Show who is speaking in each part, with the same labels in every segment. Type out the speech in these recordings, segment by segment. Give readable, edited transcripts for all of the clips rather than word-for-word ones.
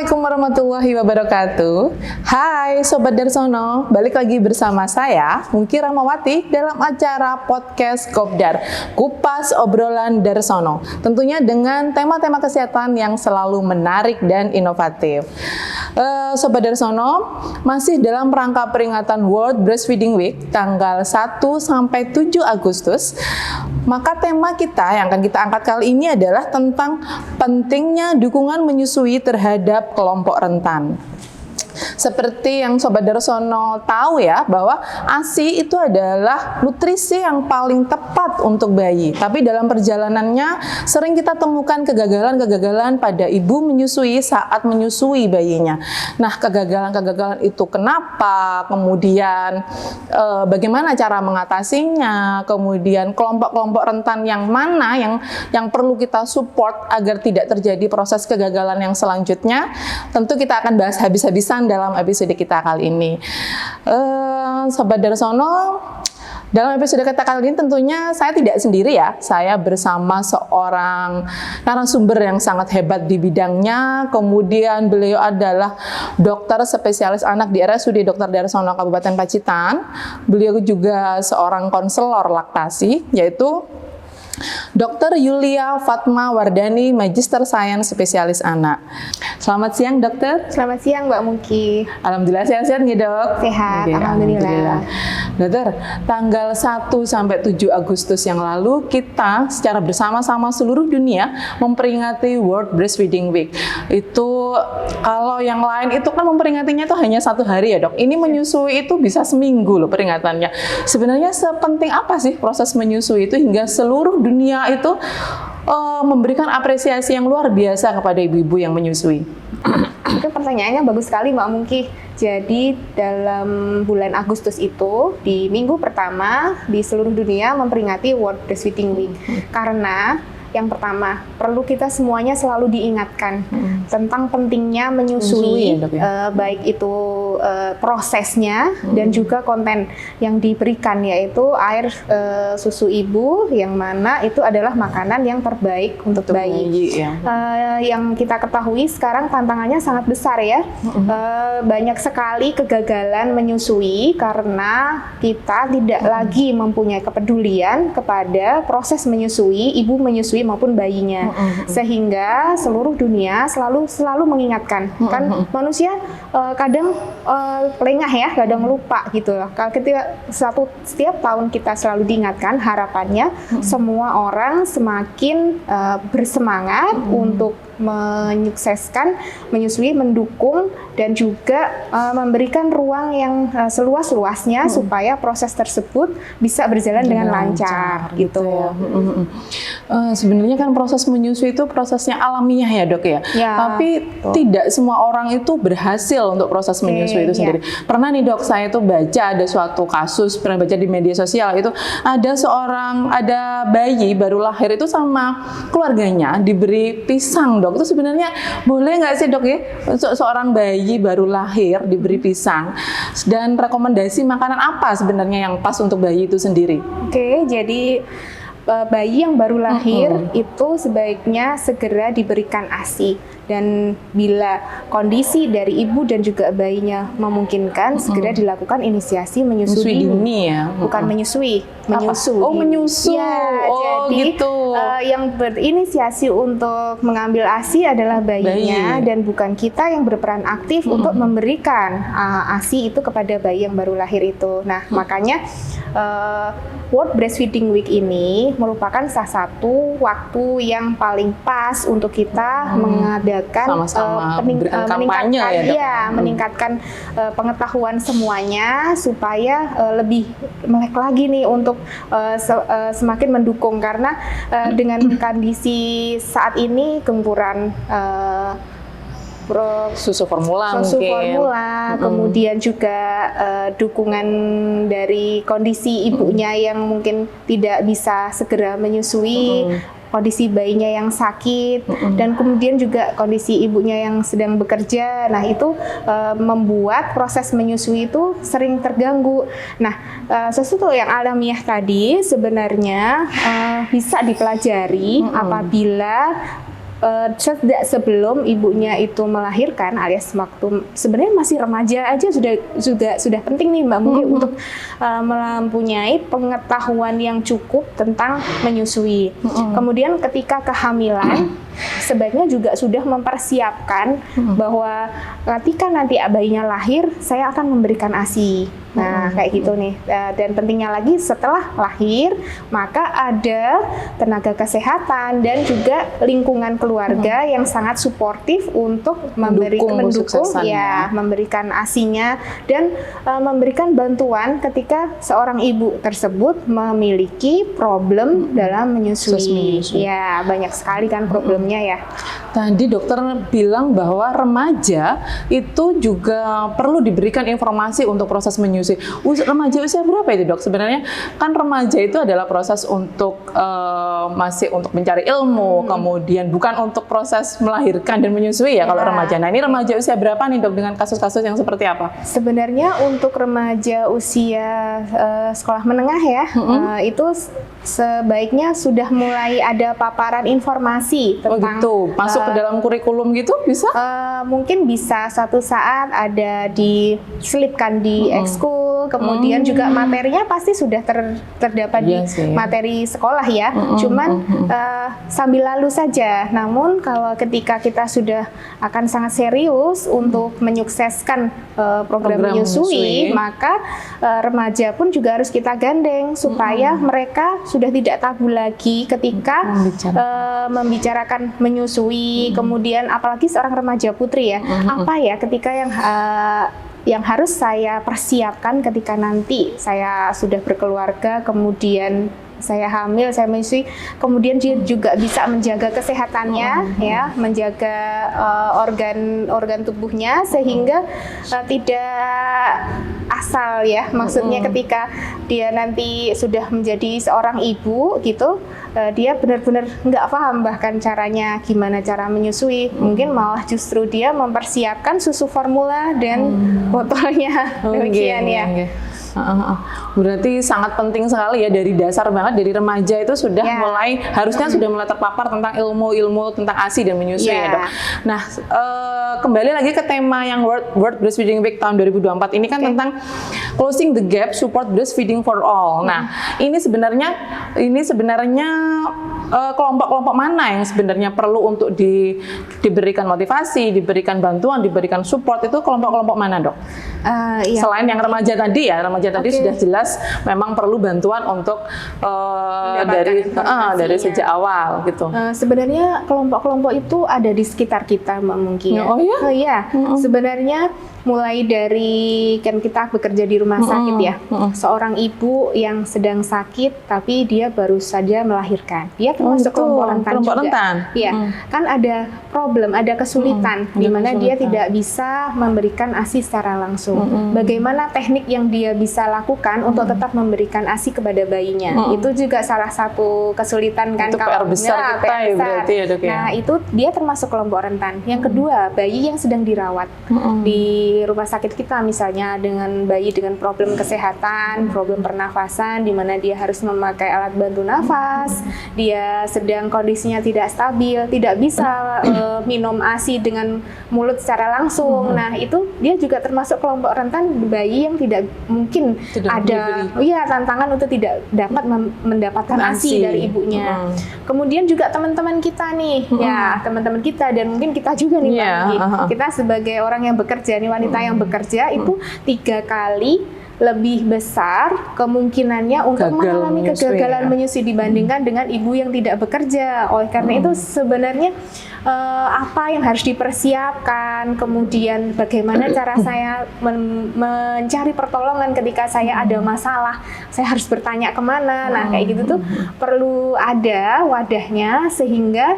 Speaker 1: Assalamualaikum warahmatullahi wabarakatuh. Hai Sobat Darsono, balik lagi bersama saya Mungki Rahmawati dalam acara podcast Kopdar, Kupas Obrolan Darsono. Tentunya dengan tema-tema kesehatan yang selalu menarik dan inovatif. Sobat Darsono, masih dalam rangka peringatan World Breastfeeding Week tanggal 1 sampai 7 Agustus. Maka tema kita yang akan kita angkat kali ini adalah tentang pentingnya dukungan menyusui terhadap kelompok rentan. Seperti yang Sobat Darsono tahu ya, bahwa ASI itu adalah nutrisi yang paling tepat untuk bayi. Tapi dalam perjalanannya sering kita temukan kegagalan-kegagalan pada ibu menyusui saat menyusui bayinya. Nah, kegagalan-kegagalan itu kenapa? Kemudian bagaimana cara mengatasinya? Kemudian kelompok-kelompok rentan yang mana yang perlu kita support agar tidak terjadi proses kegagalan yang selanjutnya? Tentu kita akan bahas habis-habisan dalam episode kita kali ini. Sobat Darsono, dalam episode kita kali ini tentunya saya tidak sendiri ya. Saya bersama seorang narasumber yang sangat hebat di bidangnya. Kemudian beliau adalah dokter spesialis anak di RSUD Dr. Darsono Kabupaten Pacitan. Beliau juga seorang konselor laktasi, yaitu Dr. Yulia Fatma Wardani, Magister Sains Spesialis Anak. Selamat siang, Dokter.
Speaker 2: Selamat siang, Mbak Mungki.
Speaker 1: Alhamdulillah sehat-sehat nih, Dok?
Speaker 2: Sehat, okay, Alhamdulillah.
Speaker 1: Dokter, tanggal 1 sampai 7 Agustus yang lalu kita secara bersama-sama seluruh dunia memperingati World Breastfeeding Week. Itu kalau yang lain itu kan memperingatinya itu hanya 1 hari ya, Dok. Ini menyusui itu bisa seminggu loh peringatannya. Sebenarnya sepenting apa sih proses menyusui itu hingga seluruh dunia itu memberikan apresiasi yang luar biasa kepada ibu-ibu yang menyusui?
Speaker 2: Itu pertanyaannya bagus sekali, Mbak Mungki. Jadi dalam bulan Agustus itu di minggu pertama di seluruh dunia memperingati World Breastfeeding Week. Karena yang pertama, perlu kita semuanya selalu diingatkan tentang pentingnya menyusui, ya, baik itu prosesnya dan juga konten yang diberikan, yaitu air susu ibu, yang mana itu adalah makanan yang terbaik untuk bayi. Ya. Yang kita ketahui sekarang tantangannya sangat besar ya. Banyak sekali kegagalan menyusui karena kita tidak lagi mempunyai kepedulian kepada proses menyusui, ibu menyusui maupun bayinya, sehingga seluruh dunia selalu mengingatkan. Kan manusia kadang lengah ya, kadang lupa gitu loh. Kalau setiap tahun kita selalu diingatkan, harapannya semua orang semakin bersemangat untuk menyukseskan menyusui, mendukung dan juga memberikan ruang yang seluas-luasnya supaya proses tersebut bisa berjalan dengan lancar gitu ya.
Speaker 1: Sebenarnya kan proses menyusui itu prosesnya alamiah ya, Dok ya. Tapi tidak semua orang itu berhasil untuk proses menyusui itu sendiri. Pernah nih, Dok, saya itu baca ada suatu kasus, pernah baca di media sosial itu ada bayi baru lahir itu sama keluarganya diberi pisang, Dok. Itu sebenarnya boleh nggak sih, Dok ya, untuk seorang bayi baru lahir diberi pisang? Dan rekomendasi makanan apa sebenarnya yang pas untuk bayi itu sendiri?
Speaker 2: Oke, jadi bayi yang baru lahir itu sebaiknya segera diberikan ASI, dan bila kondisi dari ibu dan juga bayinya memungkinkan segera dilakukan inisiasi menyusui dini
Speaker 1: ya.
Speaker 2: Bukan menyusui, menyusu.
Speaker 1: Oh, menyusu.
Speaker 2: Ya, jadi
Speaker 1: gitu.
Speaker 2: Yang berinisiasi untuk mengambil ASI adalah bayinya dan bukan kita yang berperan aktif untuk memberikan ASI itu kepada bayi yang baru lahir itu. Nah, makanya World Breastfeeding Week ini merupakan salah satu waktu yang paling pas untuk kita mengadakan meningkatkan pengetahuan semuanya supaya lebih melek lagi nih untuk semakin mendukung, karena dengan kondisi saat ini gempuran
Speaker 1: susu formula,
Speaker 2: kemudian juga dukungan dari kondisi ibunya yang mungkin tidak bisa segera menyusui, kondisi bayinya yang sakit, dan kemudian juga kondisi ibunya yang sedang bekerja. Nah, itu membuat proses menyusui itu sering terganggu. Nah, sesuatu yang alamiah tadi sebenarnya bisa dipelajari apabila sebelum ibunya itu melahirkan alias waktu sebenarnya masih remaja aja sudah penting nih Mbak Mungki untuk mempunyai pengetahuan yang cukup tentang menyusui. Kemudian ketika kehamilan sebaiknya juga sudah mempersiapkan bahwa ketika nanti bayinya lahir saya akan memberikan ASI. Nah, kayak gitu nih. Dan pentingnya lagi setelah lahir, maka ada tenaga kesehatan dan juga lingkungan keluarga yang sangat suportif untuk mendukung ya, memberikan ASI-nya dan memberikan bantuan ketika seorang ibu tersebut memiliki problem dalam menyusui. Ya, banyak sekali kan problemnya ya.
Speaker 1: Tadi dokter bilang bahwa remaja itu juga perlu diberikan informasi untuk proses menyusui. Remaja usia berapa itu dok? Sebenarnya kan remaja itu adalah proses untuk masih untuk mencari ilmu, kemudian bukan untuk proses melahirkan dan menyusui ya kalau remaja. Nah ini remaja usia berapa nih dok dengan kasus-kasus yang seperti apa?
Speaker 2: Sebenarnya untuk remaja usia sekolah menengah ya, itu sebaiknya sudah mulai ada paparan informasi tentang
Speaker 1: masuk ke dalam kurikulum gitu bisa?
Speaker 2: Mungkin bisa suatu saat ada diselipkan di ekskul, kemudian juga materinya pasti sudah terdapat di materi sekolah ya. Cuman sambil lalu saja. Namun kalau ketika kita sudah akan sangat serius untuk menyukseskan program menyusui, maka remaja pun juga harus kita gandeng supaya mereka sudah tidak tabu lagi ketika membicarakan menyusui. Kemudian apalagi seorang remaja putri ya, apa ya ketika yang harus saya persiapkan ketika nanti saya sudah berkeluarga, kemudian saya hamil, saya menyusui, kemudian dia juga bisa menjaga kesehatannya, ya, menjaga organ tubuhnya sehingga tidak asal ya, maksudnya ketika dia nanti sudah menjadi seorang ibu gitu, dia benar-benar nggak paham bahkan caranya gimana cara menyusui, mungkin malah justru dia mempersiapkan susu formula dan botolnya, demikian ya.
Speaker 1: Berarti sangat penting sekali ya dari dasar banget, dari remaja itu sudah mulai harusnya sudah mulai terpapar tentang ilmu-ilmu tentang ASI dan menyusui ya dok. Nah kembali lagi ke tema yang World Breastfeeding Week tahun 2024 ini kan tentang closing the gap support breastfeeding for all. Nah ini sebenarnya kelompok-kelompok mana yang sebenarnya perlu untuk diberikan motivasi, diberikan bantuan, diberikan support, itu kelompok-kelompok mana dok? Selain yang remaja tadi ya, remaja tadi sudah jelas memang perlu bantuan untuk dari sejak awal gitu.
Speaker 2: Sebenarnya kelompok-kelompok itu ada di sekitar kita Mbak Mungki ya.
Speaker 1: Oh iya?
Speaker 2: Iya, sebenarnya mulai dari kan kita bekerja di rumah sakit ya, seorang ibu yang sedang sakit tapi dia baru saja melahirkan, dia termasuk kelompok rentan juga. Iya, kan ada problem, ada kesulitan di mana dia tidak bisa memberikan ASI secara langsung. Bagaimana teknik yang dia bisa lakukan untuk tetap memberikan ASI kepada bayinya? Itu juga salah satu kesulitan kan,
Speaker 1: itu PR besar kita ya berarti ya dok ya.
Speaker 2: Nah itu dia termasuk kelompok rentan. Yang kedua, bayi yang sedang dirawat di rumah sakit kita misalnya dengan bayi dengan problem kesehatan, problem pernafasan di mana dia harus memakai alat bantu nafas, dia sedang kondisinya tidak stabil, tidak bisa minum ASI dengan mulut secara langsung. Nah, itu dia juga termasuk kelompok rentan bayi yang tidak mungkin ada tantangan untuk tidak dapat mendapatkan ASI dari ibunya. Kemudian juga teman-teman kita nih, ya, teman-teman kita dan mungkin kita juga nih Pak. Kita sebagai orang yang bekerja nih, wanita yang bekerja itu 3 kali lebih besar kemungkinannya untuk mengalami kegagalan menyusui dibandingkan dengan ibu yang tidak bekerja. Oleh karena itu sebenarnya apa yang harus dipersiapkan, kemudian bagaimana cara saya mencari pertolongan ketika saya ada masalah, saya harus bertanya kemana. Nah kayak gitu tuh perlu ada wadahnya sehingga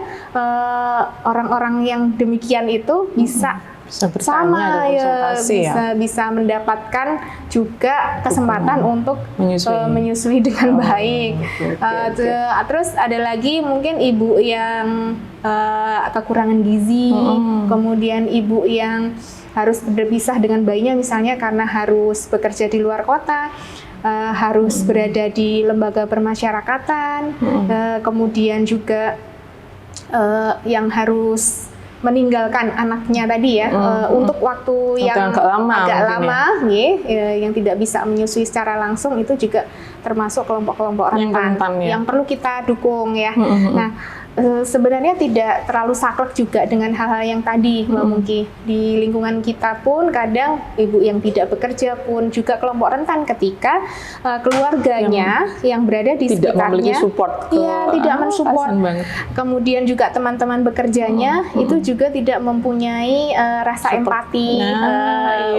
Speaker 2: orang-orang yang demikian itu bisa
Speaker 1: bertanya,
Speaker 2: bisa mendapatkan juga kesempatan untuk menyusui dengan baik. Terus ada lagi mungkin ibu yang kekurangan gizi, kemudian ibu yang harus berpisah dengan bayinya misalnya karena harus bekerja di luar kota, harus berada di lembaga permasyarakatan, kemudian juga yang harus meninggalkan anaknya tadi ya, untuk waktu yang agak lama yang tidak bisa menyusui secara langsung, itu juga termasuk kelompok-kelompok rentan yang perlu kita dukung ya. Nah, sebenarnya tidak terlalu saklek juga dengan hal-hal yang tadi, Mbak Mungki. Di lingkungan kita pun kadang ibu yang tidak bekerja pun juga kelompok rentan ketika keluarganya yang berada di
Speaker 1: tidak
Speaker 2: sekitarnya
Speaker 1: memiliki support
Speaker 2: tidak mensupport. Kemudian juga teman-teman bekerjanya itu juga tidak mempunyai rasa empati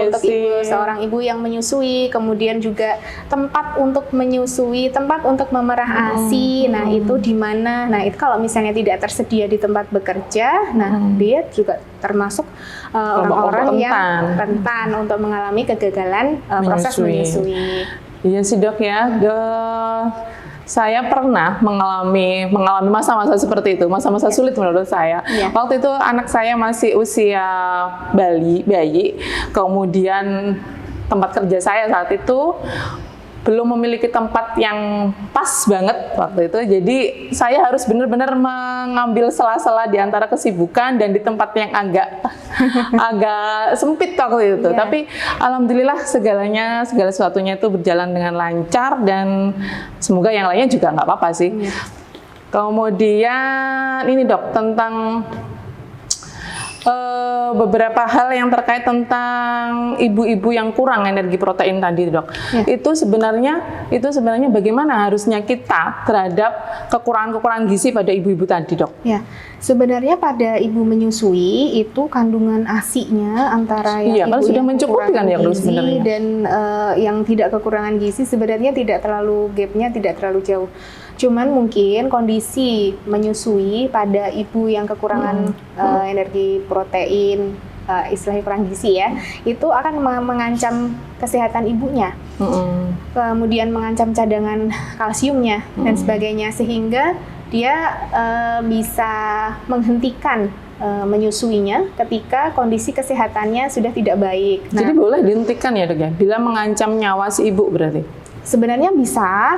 Speaker 2: untuk ibu, seorang ibu yang menyusui, kemudian juga tempat untuk menyusui, tempat untuk memerah ASI. Nah, itu di mana? Nah, itu kalau misalnya tidak tersedia di tempat bekerja, nah dia juga termasuk orang-orang yang rentan untuk mengalami kegagalan proses menyusui.
Speaker 1: Iya sih dok ya, saya pernah mengalami masa-masa seperti itu, masa-masa sulit menurut saya. Waktu itu anak saya masih usia bayi, kemudian tempat kerja saya saat itu belum memiliki tempat yang pas banget waktu itu, jadi saya harus benar-benar mengambil sela-sela di antara kesibukan dan di tempat yang agak sempit waktu itu. Tapi alhamdulillah segala sesuatunya itu berjalan dengan lancar, dan semoga yang lainnya juga nggak apa-apa sih. Kemudian ini dok, tentang beberapa hal yang terkait tentang ibu-ibu yang kurang energi protein tadi dok. Itu sebenarnya bagaimana harusnya kita terhadap kekurangan gizi pada ibu-ibu tadi dok? Ya,
Speaker 2: sebenarnya pada ibu menyusui itu kandungan ASI-nya antara yang ibu
Speaker 1: sudah
Speaker 2: yang
Speaker 1: mencukupi kan ya
Speaker 2: gizi dan yang tidak kekurangan gizi sebenarnya tidak terlalu gapnya tidak terlalu jauh. Cuman mungkin kondisi menyusui pada ibu yang kekurangan energi protein, istilahnya kurang gizi ya, itu akan mengancam kesehatan ibunya, kemudian mengancam cadangan kalsiumnya dan sebagainya, sehingga dia bisa menghentikan menyusuinya ketika kondisi kesehatannya sudah tidak baik.
Speaker 1: Jadi boleh dihentikan ya dok ya, bila mengancam nyawa si ibu berarti?
Speaker 2: Sebenarnya bisa,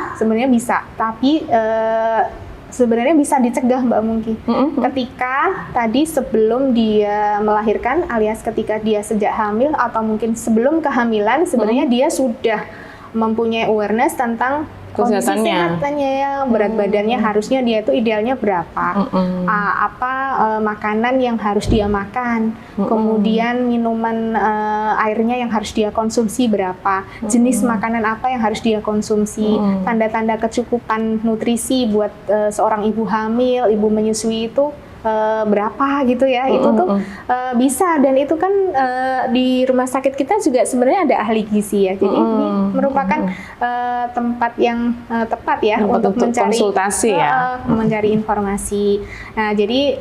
Speaker 2: tapi sebenarnya bisa dicegah Mbak Mungki. Ketika tadi sebelum dia melahirkan, alias ketika dia sejak hamil atau mungkin sebelum kehamilan, sebenarnya dia sudah mempunyai awareness tentang kondisi kesehatannya ya, berat badannya harusnya dia itu idealnya berapa, makanan yang harus dia makan, kemudian minuman airnya yang harus dia konsumsi berapa, jenis makanan apa yang harus dia konsumsi, tanda-tanda kecukupan nutrisi buat seorang ibu hamil, ibu menyusui itu berapa gitu ya, itu tuh bisa, dan itu kan di rumah sakit kita juga sebenarnya ada ahli gizi ya, jadi ini merupakan tempat yang tepat ya untuk mencari konsultasi mencari informasi. Nah, jadi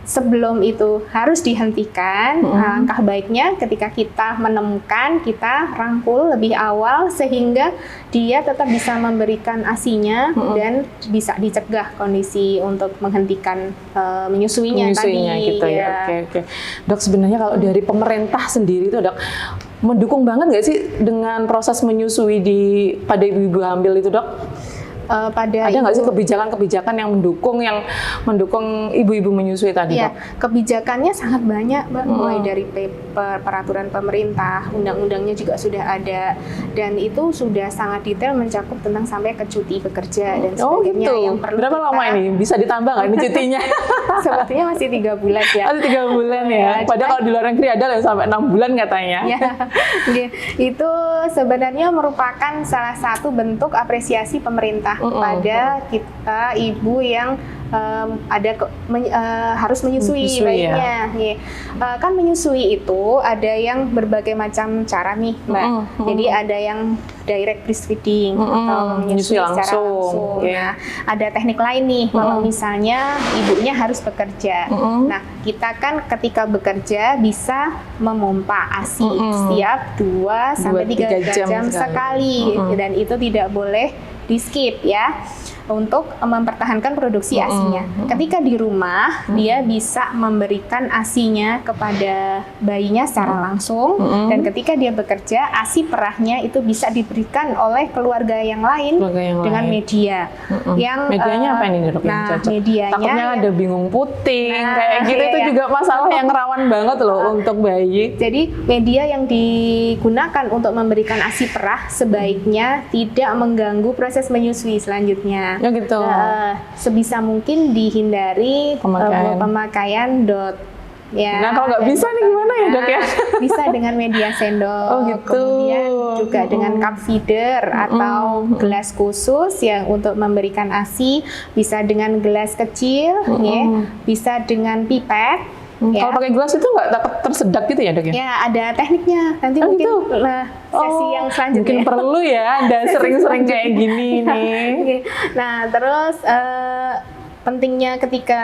Speaker 2: sebelum itu harus dihentikan. Langkah baiknya ketika kita menemukan, kita rangkul lebih awal sehingga dia tetap bisa memberikan ASI-nya dan bisa dicegah kondisi untuk menghentikan menyusuinya tadi.
Speaker 1: Gitu ya. Oke. Dok, sebenarnya kalau dari pemerintah sendiri itu dok, mendukung banget nggak sih dengan proses menyusui pada ibu-ibu hamil itu dok? Ada nggak sih kebijakan-kebijakan yang mendukung ibu-ibu menyusui tadi?
Speaker 2: Ya, kebijakannya sangat banyak, Mbak. Mulai dari peraturan pemerintah, undang-undangnya juga sudah ada, dan itu sudah sangat detail mencakup tentang sampai ke cuti bekerja dan sebagainya.
Speaker 1: Gitu. Yang perlu berapa lama ini? Bisa ditambah nggak ini cutinya?
Speaker 2: Sebetulnya masih 3 bulan ya.
Speaker 1: Masih 3 bulan ya. Padahal kalau di luar negeri ada yang sampai 6 bulan katanya.
Speaker 2: Ya, itu sebenarnya merupakan salah satu bentuk apresiasi pemerintah pada kita ibu yang harus menyusui bayinya. Kan menyusui itu ada yang berbagai macam cara nih, Mbak. Jadi ada yang direct breastfeeding atau menyusui secara langsung. Nah, ada teknik lain nih, kalau misalnya ibunya harus bekerja. Nah, kita kan ketika bekerja bisa memompa ASI setiap 2 sampai 3 jam sekali, dan itu tidak boleh di skip ya. untuk mempertahankan produksi ASI-nya. Ketika di rumah, dia bisa memberikan ASI-nya kepada bayinya secara langsung, dan ketika dia bekerja, ASI perahnya itu bisa diberikan oleh keluarga yang lain dengan media. Yang
Speaker 1: medianya apa ini dok?
Speaker 2: Nah, medianya
Speaker 1: takutnya ada bingung puting, kayak gitu itu juga masalah yang rawan banget loh untuk bayi.
Speaker 2: Jadi media yang digunakan untuk memberikan ASI perah sebaiknya tidak mengganggu proses menyusui selanjutnya.
Speaker 1: Ya gitu.
Speaker 2: Sebisa mungkin dihindari pemakaian dot. Ya,
Speaker 1: nah kalau nggak bisa nih gimana ya dok ya?
Speaker 2: Bisa dengan media sendok, kemudian juga dengan cup feeder atau gelas khusus yang untuk memberikan ASI, bisa dengan gelas kecil, ya, bisa dengan pipet. Ya.
Speaker 1: Kalau pakai gelas itu nggak takut tersedak gitu ya dok ya?
Speaker 2: Ya ada tekniknya, nanti mungkin sesi yang selanjutnya.
Speaker 1: Mungkin perlu ya, Anda sering-sering kayak gini nih.
Speaker 2: Nah terus pentingnya ketika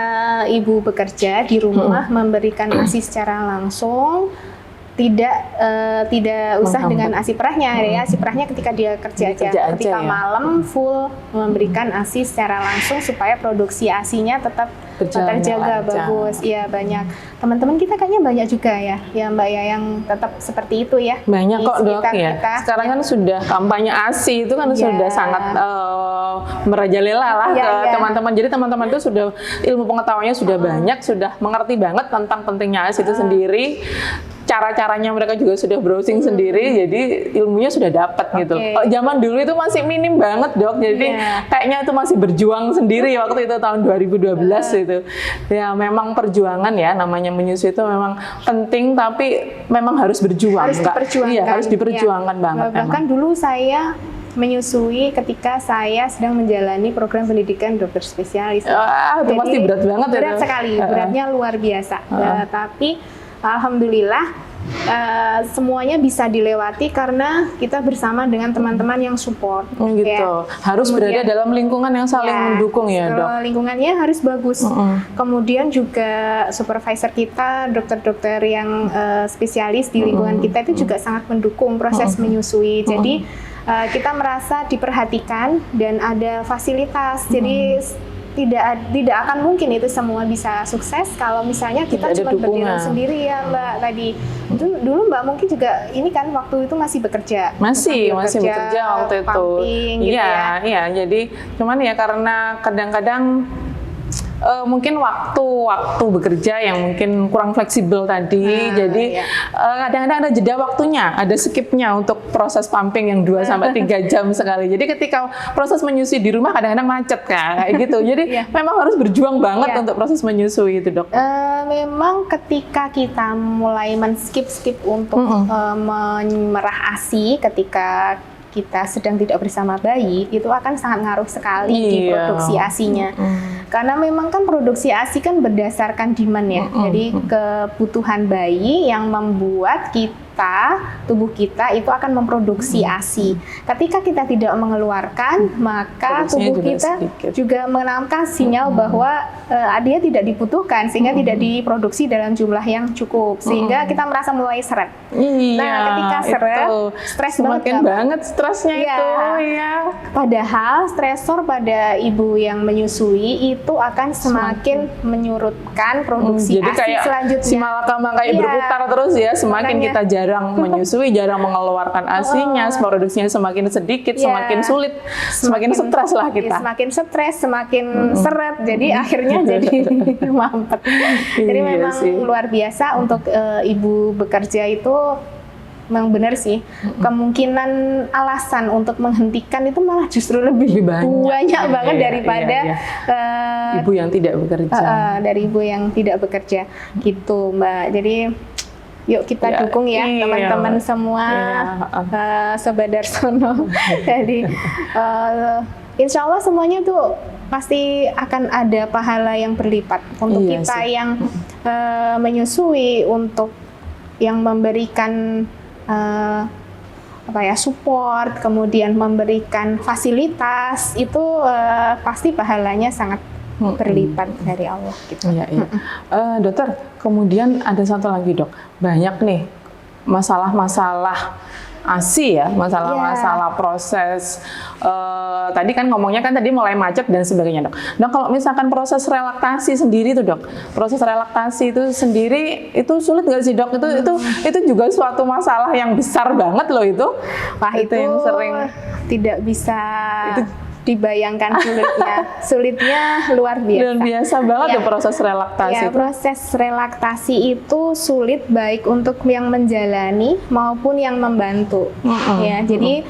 Speaker 2: ibu bekerja di rumah memberikan ASI secara langsung, tidak usah dengan ASI perahnya ya. ASI perahnya ketika dia kerja aja ketika malam full memberikan ASI secara langsung supaya produksi ASInya tetap terjaga bagus. Iya, banyak teman-teman kita kayaknya banyak juga ya Mbak ya yang tetap seperti itu ya.
Speaker 1: Banyak kok dok ya. Sekarang kan sudah kampanye ASI itu kan sudah sangat merajalela lah ke teman-teman. Jadi teman-teman itu sudah ilmu pengetahuannya sudah banyak, sudah mengerti banget tentang pentingnya ASI itu sendiri. Cara-caranya mereka juga sudah browsing sendiri, jadi ilmunya sudah dapat gitu. Kalau zaman dulu itu masih minim banget dok, jadi kayaknya itu masih berjuang sendiri waktu itu tahun 2012 itu. Ya memang perjuangan ya, namanya menyusui itu memang penting, tapi memang harus berjuang. Harus diperjuangkan banget.
Speaker 2: Bahkan dulu saya menyusui ketika saya sedang menjalani program pendidikan dokter spesialis.
Speaker 1: Itu pasti berat banget.
Speaker 2: Berat sekali, beratnya luar biasa. Tapi alhamdulillah semuanya bisa dilewati karena kita bersama dengan teman-teman yang support.
Speaker 1: Gitu. Ya. Harus berada dalam lingkungan yang saling mendukung ya dok.
Speaker 2: Lingkungannya harus bagus. Kemudian juga supervisor kita, dokter-dokter yang spesialis di lingkungan kita itu juga sangat mendukung proses menyusui. Jadi kita merasa diperhatikan dan ada fasilitas. Jadi tidak akan mungkin itu semua bisa sukses kalau misalnya kita cuma berdiri sendiri ya Mbak tadi. Dulu Mbak mungkin juga ini kan waktu itu masih bekerja.
Speaker 1: Masih bekerja waktu itu. Iya, jadi cuman ya karena kadang-kadang mungkin waktu bekerja yang mungkin kurang fleksibel tadi, jadi kadang-kadang ada jeda waktunya, ada skipnya untuk proses pumping yang 2-3 jam sekali. Jadi ketika proses menyusui di rumah kadang-kadang macet kayak gitu. Jadi memang harus berjuang banget untuk proses menyusui itu dok.
Speaker 2: Memang ketika kita mulai men-skip untuk memerah ASI ketika kita sedang tidak bersama bayi, itu akan sangat ngaruh sekali di produksi ASI-nya. Karena memang kan produksi ASI kan berdasarkan demand ya. Jadi kebutuhan bayi yang membuat tubuh kita itu akan memproduksi ASI. Ketika kita tidak mengeluarkan, maka tubuh kita juga menanamkan sinyal bahwa dia tidak dibutuhkan, sehingga tidak diproduksi dalam jumlah yang cukup, sehingga kita merasa mulai seret. Nah, ketika seret, stres banget stresnya itu. Padahal stresor pada ibu yang menyusui itu akan semakin menyurutkan produksi ASI selanjutnya.
Speaker 1: Si malakama kayak berputar terus ya, semakin kita jarang menyusui, jarang mengeluarkan ASI-nya, produksinya semakin sedikit, semakin sulit, semakin stres lah kita.
Speaker 2: Semakin stres, semakin seret, jadi akhirnya jadi mampet. Jadi memang luar biasa untuk ibu bekerja itu. Memang benar sih, kemungkinan alasan untuk menghentikan itu malah justru lebih banyak banget daripada
Speaker 1: ibu yang tidak bekerja.
Speaker 2: Dari ibu yang tidak bekerja gitu Mbak. Jadi yuk kita dukung ya teman-teman semua, Sobat Darsono. Jadi insya Allah semuanya tuh pasti akan ada pahala yang berlipat untuk kita yang menyusui, untuk yang memberikan support, kemudian memberikan fasilitas, itu pasti pahalanya sangat berlipat dari Allah gitu.
Speaker 1: Dokter, kemudian ada satu lagi dok, banyak nih masalah-masalah ASI ya, masalah-masalah proses tadi kan ngomongnya kan tadi mulai macet dan sebagainya dok. Nah kalau misalkan proses relaksasi sendiri tuh dok, proses relaksasi itu sendiri itu sulit nggak sih dok? Itu juga suatu masalah yang besar banget loh itu.
Speaker 2: Wah itu
Speaker 1: yang sering
Speaker 2: tidak bisa dibayangkan sulitnya luar biasa.
Speaker 1: Luar biasa banget tuh proses relaksasi.
Speaker 2: Ya, proses relaksasi itu sulit baik untuk yang menjalani maupun yang membantu. Ya, jadi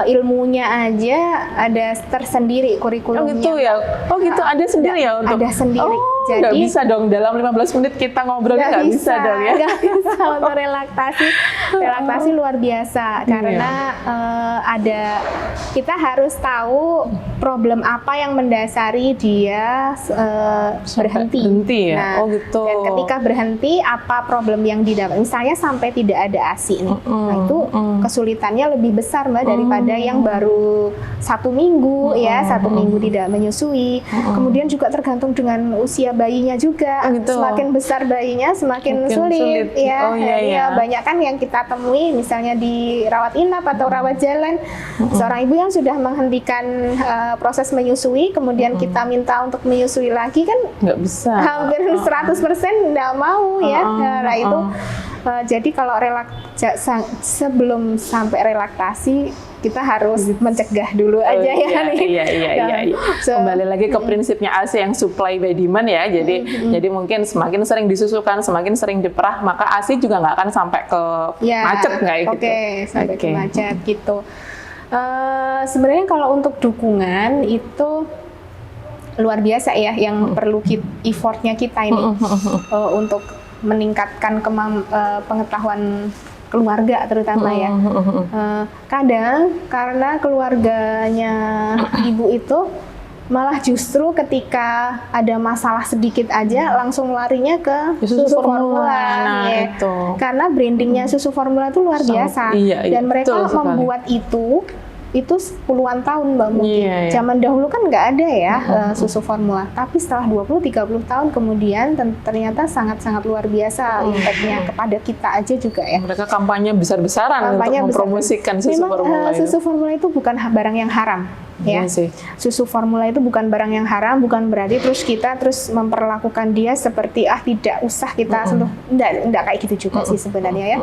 Speaker 2: ilmunya aja ada tersendiri kurikulumnya.
Speaker 1: Oh gitu ya? Oh gitu, ada sendiri ya untuk?
Speaker 2: Ada sendiri.
Speaker 1: Jadi nggak bisa dong dalam 15 menit kita ngobrolnya nggak bisa dong ya?
Speaker 2: Nggak bisa untuk relaksasi luar biasa karena kita harus tahu problem apa yang mendasari dia berhenti.
Speaker 1: Ya?
Speaker 2: Nah,
Speaker 1: gitu.
Speaker 2: Dan ketika berhenti apa problem yang didapat? Misalnya sampai tidak ada ASI nih, nah itu kesulitannya lebih besar mbak daripada yang baru 1 minggu ya 1 minggu tidak menyusui. Kemudian juga tergantung dengan usia bayinya juga.
Speaker 1: Gitu.
Speaker 2: Semakin besar bayinya semakin sulit ya. Banyak kan yang kita temui misalnya di rawat inap atau rawat jalan seorang ibu yang sudah menghentikan proses menyusui kemudian kita minta untuk menyusui lagi kan
Speaker 1: nggak bisa.
Speaker 2: Hampir 100% nggak mau ya. Nah itu jadi kalau sebelum sampai relaksasi kita harus mencegah dulu aja
Speaker 1: Iya. Kembali lagi ke prinsipnya ASI yang supply by demand ya. Jadi mungkin semakin sering disusukan, semakin sering diperah, maka ASI juga nggak akan sampai ke macet kayak gitu.
Speaker 2: Sampai ke macet gitu. Sebenarnya kalau untuk dukungan itu luar biasa ya yang perlu effortnya kita ini untuk meningkatkan pengetahuan keluarga terutama ya. Kadang karena keluarganya ibu itu malah justru ketika ada masalah sedikit aja langsung larinya ke susu formula.
Speaker 1: Itu.
Speaker 2: Karena brandingnya susu formula itu luar biasa. Dan mereka membuat itu puluhan tahun Mbak Muki. Zaman dahulu kan nggak ada ya susu formula, tapi setelah 20-30 tahun kemudian ternyata sangat-sangat luar biasa impact-nya kepada kita aja juga ya.
Speaker 1: Mereka kampanye besar-besaran untuk mempromosikan susu formula itu.
Speaker 2: Susu formula itu bukan barang yang haram. Ya, susu formula itu bukan barang yang haram, bukan berarti kita memperlakukan dia seperti tidak usah kita sentuh, enggak kayak gitu juga sih sebenarnya ya.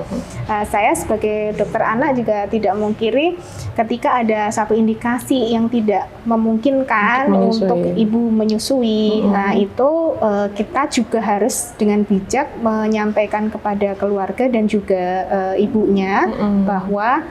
Speaker 2: Saya sebagai dokter anak juga tidak mungkiri ketika ada satu indikasi yang tidak memungkinkan untuk ibu menyusui, nah itu kita juga harus dengan bijak menyampaikan kepada keluarga dan juga ibunya bahwa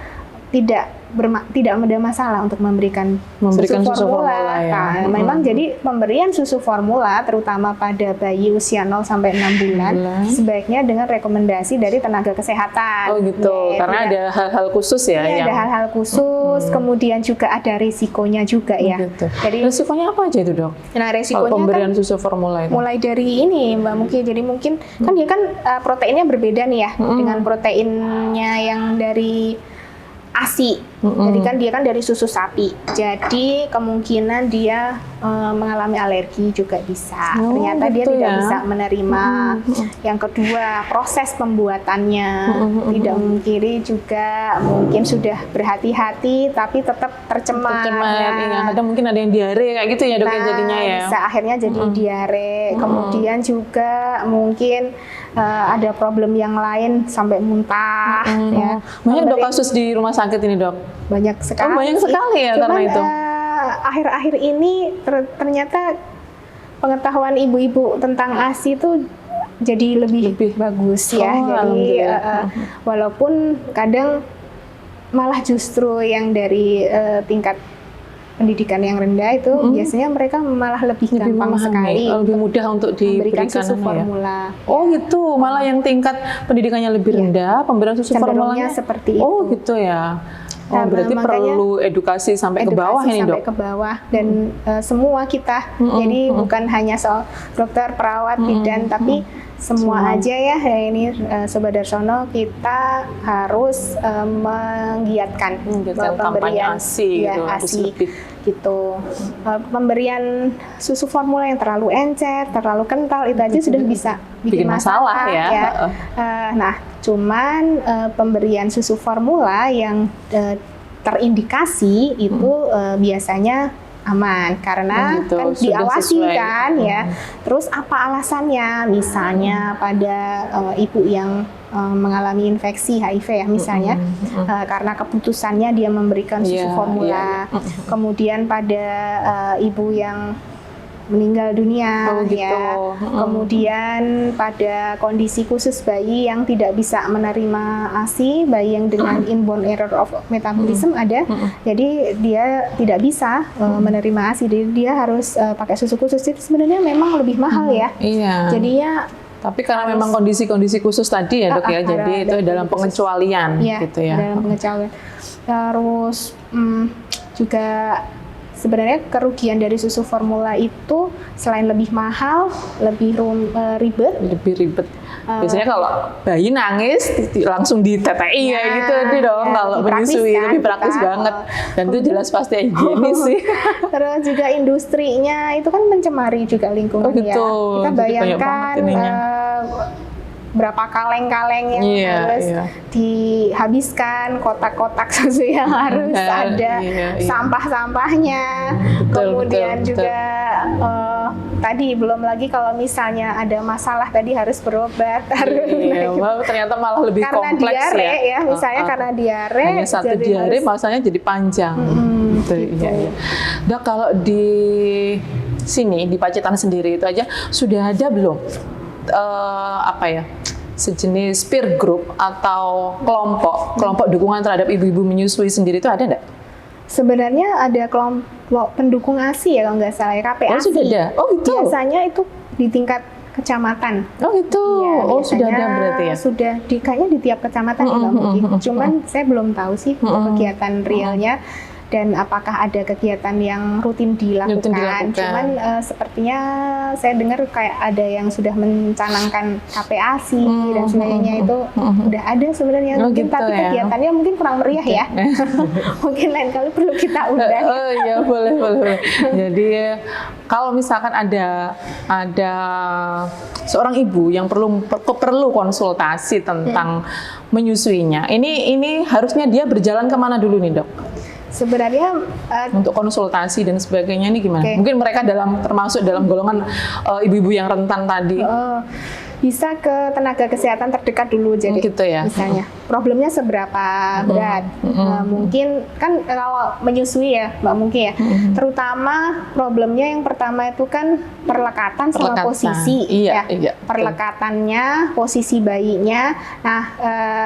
Speaker 2: tidak ada masalah untuk memberikan susu formula. Ya. Memang jadi pemberian susu formula terutama pada bayi usia 0 sampai 6 bulan sebaiknya dengan rekomendasi dari tenaga kesehatan.
Speaker 1: Oh gitu. Karena ada hal-hal khusus ya.
Speaker 2: Ada hal-hal khusus, kemudian juga ada risikonya juga ya.
Speaker 1: Gitu. Jadi risikonya apa aja itu, Dok?
Speaker 2: Nah, risikonya
Speaker 1: kalau pemberian susu formula itu.
Speaker 2: Mulai dari ini, Mbak Muki. Jadi mungkin kan dia kan proteinnya berbeda nih ya dengan proteinnya yang dari ASI. Jadi kan dia kan dari susu sapi. Jadi kemungkinan dia mengalami alergi juga bisa. Ternyata dia tidak bisa menerima. Yang kedua, proses pembuatannya. Tidak memungkiri juga mungkin sudah berhati-hati tapi tetap tercemar.
Speaker 1: Ada mungkin ada yang diare kayak gitu ya dok jadinya ya.
Speaker 2: Bisa akhirnya jadi diare. Kemudian juga mungkin ada problem yang lain sampai muntah. Ya.
Speaker 1: Banyak dok kasus di rumah sakit ini dok.
Speaker 2: Banyak sekali.
Speaker 1: Banyak sekali ya. Cuman, karena itu.
Speaker 2: Akhir-akhir ini ternyata pengetahuan ibu-ibu tentang ASI itu jadi lebih bagus ya. Jadi walaupun kadang malah justru yang dari tingkat pendidikan yang rendah itu biasanya mereka malah lebih gampang sekali
Speaker 1: lebih mudah untuk diberikan
Speaker 2: susu formula.
Speaker 1: Oh gitu, malah yang tingkat pendidikannya lebih rendah, pemberian susu formulanya
Speaker 2: seperti itu.
Speaker 1: Oh gitu ya. Oh berarti perlu edukasi sampai ke bawah ini dok?
Speaker 2: Sampai ke bawah dan semua kita, jadi bukan hanya soal dokter, perawat, bidan, tapi semua aja ya ini Sobat Darsono kita harus menggiatkan
Speaker 1: pemberian ASI
Speaker 2: gitu. Pemberian susu formula yang terlalu encer, terlalu kental itu aja sudah bisa bikin masalah ya. Nah, Cuman pemberian susu formula yang terindikasi itu biasanya aman karena
Speaker 1: gitu,
Speaker 2: kan
Speaker 1: sudah
Speaker 2: diawasi
Speaker 1: sesuai.
Speaker 2: kan ya. Terus apa alasannya? Misalnya pada ibu yang mengalami infeksi HIV ya misalnya, karena keputusannya dia memberikan susu
Speaker 1: Iya,
Speaker 2: formula.
Speaker 1: iya.
Speaker 2: Kemudian pada ibu yang meninggal dunia
Speaker 1: Oh, gitu.
Speaker 2: ya. Kemudian pada kondisi khusus bayi yang tidak bisa menerima ASI, bayi yang dengan inborn error of metabolism ada. Jadi dia tidak bisa menerima ASI. Jadi dia harus pakai susu khusus. Itu sebenarnya memang lebih mahal ya.
Speaker 1: Iya.
Speaker 2: Jadinya
Speaker 1: Tapi karena memang kondisi-kondisi khusus tadi ya dok ya,
Speaker 2: karena
Speaker 1: jadi itu
Speaker 2: ada
Speaker 1: dalam
Speaker 2: kondisi
Speaker 1: pengecualian
Speaker 2: ya,
Speaker 1: gitu ya.
Speaker 2: dalam pengecualian. Terus juga sebenarnya kerugian dari susu formula itu selain lebih mahal, lebih ribet.
Speaker 1: Lebih ribet. Biasanya kalau bayi nangis langsung di TTI ya gitu nih dong. Kalau
Speaker 2: lebih praktis
Speaker 1: menyusui
Speaker 2: kan,
Speaker 1: lebih praktis
Speaker 2: kita,
Speaker 1: banget. Dan itu jelas pasti higienis sih.
Speaker 2: Terus juga industrinya itu kan mencemari juga lingkungan
Speaker 1: Oh, gitu.
Speaker 2: ya. Kita
Speaker 1: Jadi banyak
Speaker 2: bayangkan
Speaker 1: banget ininya.
Speaker 2: berapa kaleng-kaleng yang
Speaker 1: Iya,
Speaker 2: harus
Speaker 1: iya.
Speaker 2: dihabiskan, kotak-kotak susu yang harus
Speaker 1: Iya,
Speaker 2: ada
Speaker 1: iya.
Speaker 2: sampah-sampahnya.
Speaker 1: Betul,
Speaker 2: Kemudian
Speaker 1: betul,
Speaker 2: juga tadi belum lagi kalau misalnya ada masalah tadi harus berobat, harus
Speaker 1: Iya, wah, ternyata malah lebih
Speaker 2: karena
Speaker 1: kompleks
Speaker 2: diare ya, misalnya
Speaker 1: Uh-uh.
Speaker 2: karena diare
Speaker 1: Hanya satu
Speaker 2: jadi
Speaker 1: diare
Speaker 2: harus-
Speaker 1: masanya jadi panjang. Gitu, iya, iya. Dok, kalau di sini di Pacitan sendiri itu aja sudah ada belum apa ya, sejenis peer group atau kelompok dukungan terhadap ibu-ibu menyusui sendiri itu ada nggak?
Speaker 2: Sebenarnya ada kelompok pendukung ASI ya kalau nggak salah ya, KPASI.
Speaker 1: Oh, sudah ada. Oh, gitu.
Speaker 2: Biasanya itu di tingkat kecamatan.
Speaker 1: Oh gitu.
Speaker 2: Iya,
Speaker 1: Oh sudah ada
Speaker 2: biasanya
Speaker 1: berarti ya.
Speaker 2: Sudah kayaknya di tiap kecamatan ya Mbak Mugi. Cuman saya belum tahu sih kegiatan realnya dan apakah ada kegiatan yang rutin dilakukan. Cuman sepertinya saya dengar kayak ada yang sudah mencanangkan KPASI dan sebagainya itu udah ada sebenarnya.
Speaker 1: Oh,
Speaker 2: Mungkin
Speaker 1: gitu
Speaker 2: tapi
Speaker 1: ya.
Speaker 2: kegiatannya mungkin kurang meriah ya. Mungkin lain kali perlu kita undang.
Speaker 1: Oh iya, boleh. Jadi kalau misalkan ada seorang ibu yang perlu konsultasi tentang menyusuinya, ini harusnya dia berjalan kemana dulu nih dok?
Speaker 2: Sebenarnya
Speaker 1: Untuk konsultasi dan sebagainya ini gimana?
Speaker 2: Oke.
Speaker 1: Mungkin mereka termasuk dalam golongan ibu-ibu yang rentan tadi.
Speaker 2: bisa ke tenaga kesehatan terdekat dulu jadi
Speaker 1: Gitu ya.
Speaker 2: misalnya problemnya seberapa berat. Mungkin kan kalau menyusui ya Mbak Mungki ya, terutama problemnya yang pertama itu kan perlekatan sama
Speaker 1: Perlekatan.
Speaker 2: posisi
Speaker 1: Iya,
Speaker 2: ya.
Speaker 1: iya,
Speaker 2: perlekatannya, posisi bayinya. Nah,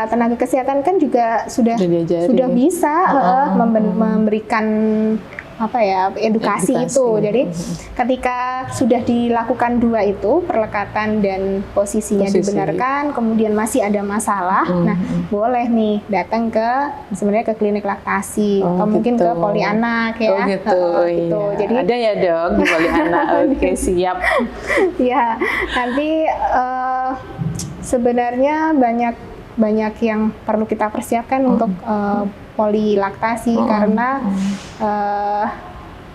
Speaker 2: tenaga kesehatan kan juga sudah
Speaker 1: diajari.
Speaker 2: bisa memberikan edukasi itu. Jadi ketika sudah dilakukan dua itu, perlekatan dan posisinya dibenarkan, kemudian masih ada masalah, nah boleh nih datang sebenarnya ke klinik laktasi atau mungkin ke poli anak ya.
Speaker 1: Oh gitu.
Speaker 2: Gitu.
Speaker 1: Iya.
Speaker 2: Jadi
Speaker 1: ada ya dok di poli anak. Oke, siap.
Speaker 2: ya, nanti sebenarnya banyak yang perlu kita persiapkan untuk polilaktasi karena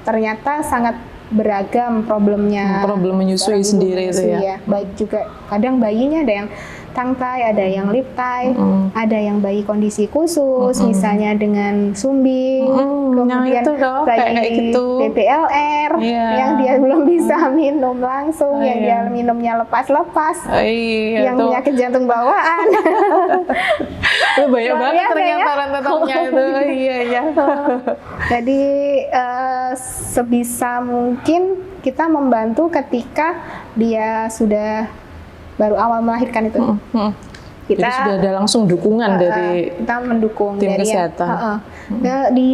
Speaker 2: ternyata sangat beragam problemnya.
Speaker 1: Problem menyusui sendiri itu ya.
Speaker 2: Baik juga kadang bayinya ada yang tangkai, ada yang lip tie, ada yang bayi kondisi khusus, misalnya dengan sumbing, kemudian
Speaker 1: itu dong,
Speaker 2: bayi
Speaker 1: kayak gitu.
Speaker 2: PPLR yang dia belum bisa minum langsung, yang dia minumnya lepas-lepas, yang
Speaker 1: tuh.
Speaker 2: penyakit jantung bawaan.
Speaker 1: Banyak banget ternyata rentetannya itu. Iya.
Speaker 2: Jadi sebisa mungkin kita membantu ketika dia sudah baru awal melahirkan itu.
Speaker 1: Jadi sudah ada langsung dukungan dari
Speaker 2: kita mendukung
Speaker 1: tim
Speaker 2: dari
Speaker 1: kesehatan.
Speaker 2: di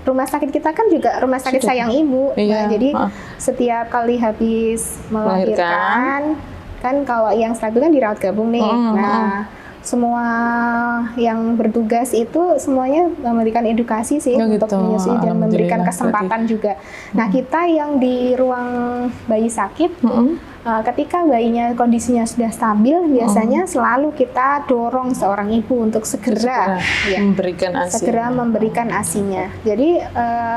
Speaker 2: rumah sakit kita kan juga rumah sakit sayang ibu.
Speaker 1: Iya.
Speaker 2: Nah, jadi setiap kali habis melahirkan kan kalau yang stabil kan dirawat gabung nih. Nah, semua yang bertugas itu semuanya memberikan edukasi sih untuk menyusui dan memberikan kesempatan juga. Nah, kita yang di ruang bayi sakit, ketika bayinya kondisinya sudah stabil, biasanya selalu kita dorong seorang ibu untuk segera memberikan ASI-nya. Jadi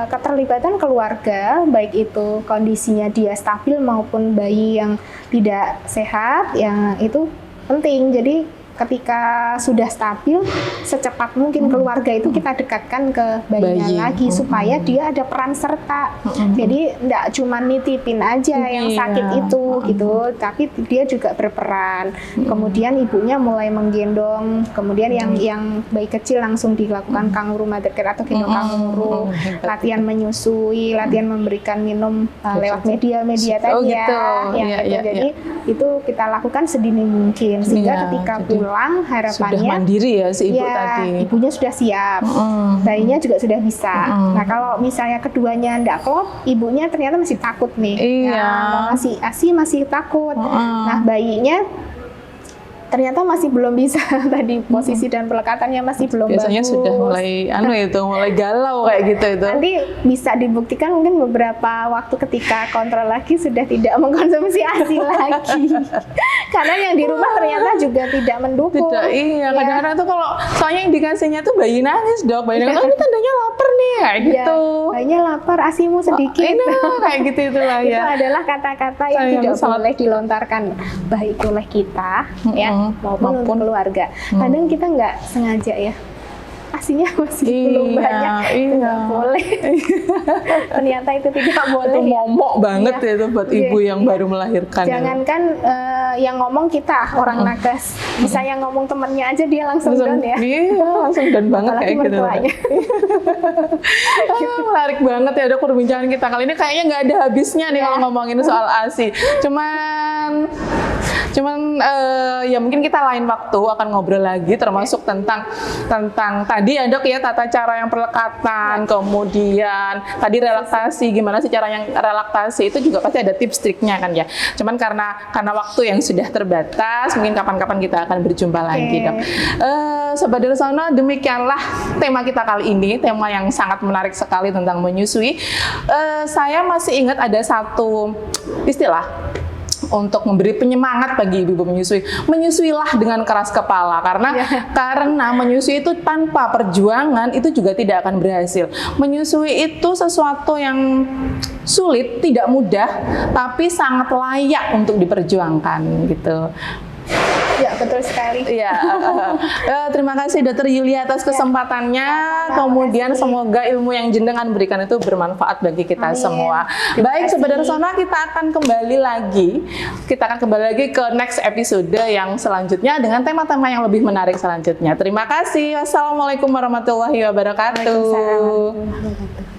Speaker 2: keterlibatan keluarga, baik itu kondisinya dia stabil maupun bayi yang tidak sehat, yang itu penting. Jadi ketika sudah stabil, secepat mungkin keluarga itu kita dekatkan ke bayinya lagi supaya dia ada peran serta. Jadi enggak cuma nitipin aja yang sakit itu gitu, tapi dia juga berperan. Kemudian ibunya mulai menggendong, kemudian yang bayi kecil langsung dilakukan kangguru mother care atau gendong kangguru, latihan menyusui, latihan memberikan minum lewat media-media tadi
Speaker 1: gitu.
Speaker 2: Jadi itu kita lakukan sedini mungkin sehingga ketika pulang harapannya
Speaker 1: sudah mandiri ya si ibu tadi.
Speaker 2: Ibunya sudah siap, bayinya juga sudah bisa. Nah kalau misalnya keduanya enggak klop, ibunya ternyata masih takut nih. Masih ASI masih takut. Nah bayinya ternyata masih belum bisa tadi posisi dan pelekatannya masih belum
Speaker 1: biasanya
Speaker 2: bagus.
Speaker 1: Sudah mulai galau kayak gitu itu.
Speaker 2: Nanti bisa dibuktikan mungkin beberapa waktu ketika kontrol lagi sudah tidak mengkonsumsi ASI lagi. Karena yang di rumah ternyata juga tidak mendukung.
Speaker 1: Kadang-kadang tuh kalau soalnya indikasinya tuh bayi nangis dok, bayi nangis, ini tandanya lapar nih kayak gitu.
Speaker 2: Bayinya lapar, ASImu sedikit.
Speaker 1: Kayak gitu itulah ya.
Speaker 2: Itu adalah kata-kata yang tidak boleh dilontarkan baik oleh kita maupun untuk keluarga. Kadang kita nggak sengaja ya, ASInya masih belum banyak, nggak boleh. Ternyata itu tidak boleh.
Speaker 1: Itu momok banget ya itu buat ibu yang baru melahirkan.
Speaker 2: Jangankan yang ngomong kita orang nakes, bisa yang ngomong temennya aja dia langsung down ya.
Speaker 1: Iya, langsung down banget kayak gitu. Menarik banget ya dok perbincangan kita kali ini, kayaknya nggak ada habisnya nih kalau ngomongin soal ASI. Cuman ya mungkin kita lain waktu akan ngobrol lagi termasuk tentang tadi ya dok ya tata cara yang perlekatan, kemudian tadi relaksasi, gimana sih cara yang relaksasi itu juga pasti ada tips triknya kan ya. Cuman karena waktu yang sudah terbatas, mungkin kapan-kapan kita akan berjumpa lagi dok. Sobat Darsono, demikianlah tema kita kali ini, tema yang sangat menarik sekali tentang menyusui. Saya masih ingat ada satu istilah untuk memberi penyemangat bagi ibu-ibu menyusui. Menyusuilah dengan keras kepala karena menyusui itu tanpa perjuangan itu juga tidak akan berhasil. Menyusui itu sesuatu yang sulit, tidak mudah, tapi sangat layak untuk diperjuangkan gitu.
Speaker 2: Ya, betul sekali.
Speaker 1: Terima kasih Dr. Yulia atas kesempatannya. Kemudian semoga ilmu yang jenengan berikan itu bermanfaat bagi kita semua. Baik, Sobat Darsono, kita akan kembali lagi ke next episode yang selanjutnya dengan tema-tema yang lebih menarik selanjutnya. Terima kasih. Wassalamualaikum warahmatullahi wabarakatuh.
Speaker 2: Waalaikumsalam warahmatullahi wabarakatuh.